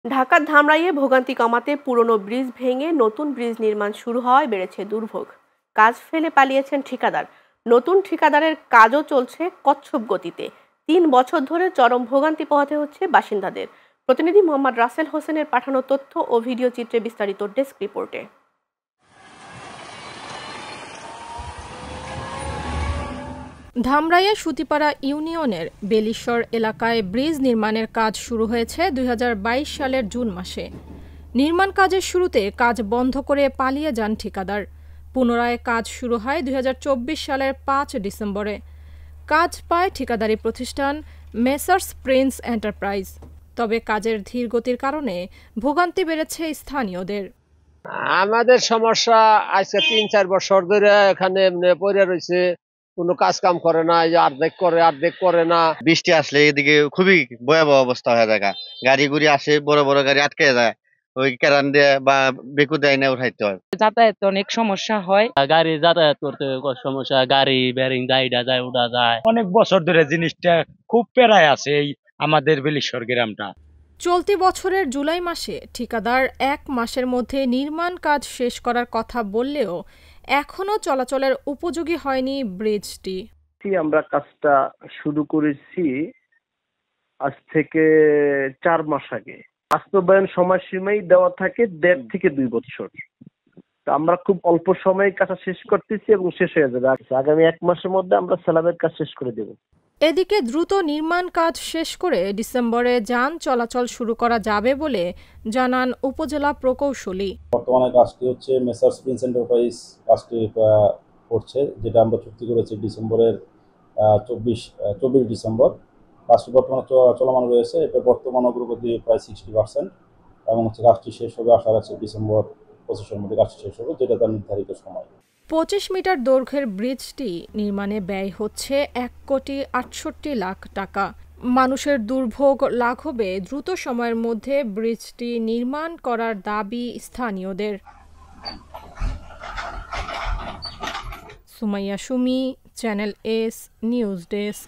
ঢাকার ধামরাইয়ে ভোগান্তি কমাতে পুরনো ব্রিজ ভেঙে নতুন ব্রিজ নির্মাণ শুরু হওয়ায় বেড়েছে দুর্ভোগ। কাজ ফেলে পালিয়েছেন ঠিকাদার। নতুন ঠিকাদারের কাজও চলছে কচ্ছপ গতিতে। ৩ বছর ধরে চরম ভোগান্তি পোহাতে হচ্ছে বাসিন্দাদের। প্রতিনিধি মোহাম্মদ রাসেল হোসেনের পাঠানো তথ্য ও ভিডিও চিত্রে বিস্তারিত ডেস্ক রিপোর্টে। ধামরাইয়ে সুতিপাড়া ইউনিয়নের বেলিশ্বর এলাকায় ব্রিজ নির্মাণের কাজ শুরু হয়েছে ২০২২ সালের জুন মাসে। নির্মাণ কাজের শুরুতে কাজ বন্ধ করে পালিয়ে যান ঠিকাদার। পুনরায় কাজ শুরু হয় ২০২৪ সালের ৫ ডিসেম্বরে। কাজ পায় ঠিকাদারি প্রতিষ্ঠান মেসার্স প্রিন্স এন্টারপ্রাইজ। তবে কাজের ধীর গতির কারণে ভোগান্তি বেড়েছে স্থানীয়দের। আমাদের সমস্যা আজকে ৩-৪ বছর ধরে এখানে পড়ে রয়েছে, কোনো কাজ কাম করে না, অর্ধেক করে না। বৃষ্টি আসলে এদিকে খুবই ভয়াবহ অবস্থা হয়ে যায়। গাড়ি গুড়ি আসে, বড় বড় গাড়ি আটকে যায়, ওই কেরান দিয়ে বা বেকু দেয় না উঠাইতে হয়। যাতায়াতে অনেক সমস্যা হয়, গাড়ি যাতায়াত করতে সমস্যা, গাড়ি ব্যারিং যাইডা যায় উড়া যায়। অনেক বছর ধরে জিনিসটা খুব পেরায় আছে এই আমাদের বেলিশ্বর গ্রামটা। চলতি বছরের জুলাই মাসে ঠিকাদার ১ মাসের মধ্যে নির্মাণ কাজ শেষ করার কথা বললেও এখনো চলাচলের উপযোগী হয়নি ব্রিজটি। আমরা কাজটা শুরু করেছি আজ থেকে ৪ মাস আগে। বাস্তবায়ন সময়সীমাই দেওয়া থাকে ১.৫ থেকে ২ বছর। আমরা খুব অল্প সময়ে কাজ শেষ করতেছি এবং শেষ হয়ে যাবে। আগামী ১ মাসের মধ্যে আমরা স্ল্যাবের কাজ শেষ করে দেব। এদিকে দ্রুত নির্মাণ কাজ শেষ করে ডিসেম্বরে যান চলাচল শুরু করা যাবে বলে জানান উপজেলা প্রকৌশলী। বর্তমানে কাজটি হচ্ছে মেসার্স প্রিন্স এন্টারপ্রাইজ কাজটি করছে, যেটা আমরা চুক্তি করেছি ডিসেম্বরের ২৪ ডিসেম্বর। কাজটি বর্তমানে চলমান রয়েছে। এটা বর্তমান অগ্রগতি প্রায় 60% এবং হচ্ছে কাজটি শেষ হবে আশা রাখছি ডিসেম্বর ২৫-এর মধ্যে কাজটি শেষ হবে, যেটা তার নির্ধারিত সময়। ২৫ মিটার দৈর্ঘ্যের ব্রিজটি নির্মাণে ব্যয় হচ্ছে ১,৬৮,০০,০০০ টাকা। মানুষের দুর্ভোগ লাঘবে দ্রুত সময়ের মধ্যে ব্রিজটি নির্মাণ করার দাবি স্থানীয়দের। Sumaiya Sumi, channel S news desk.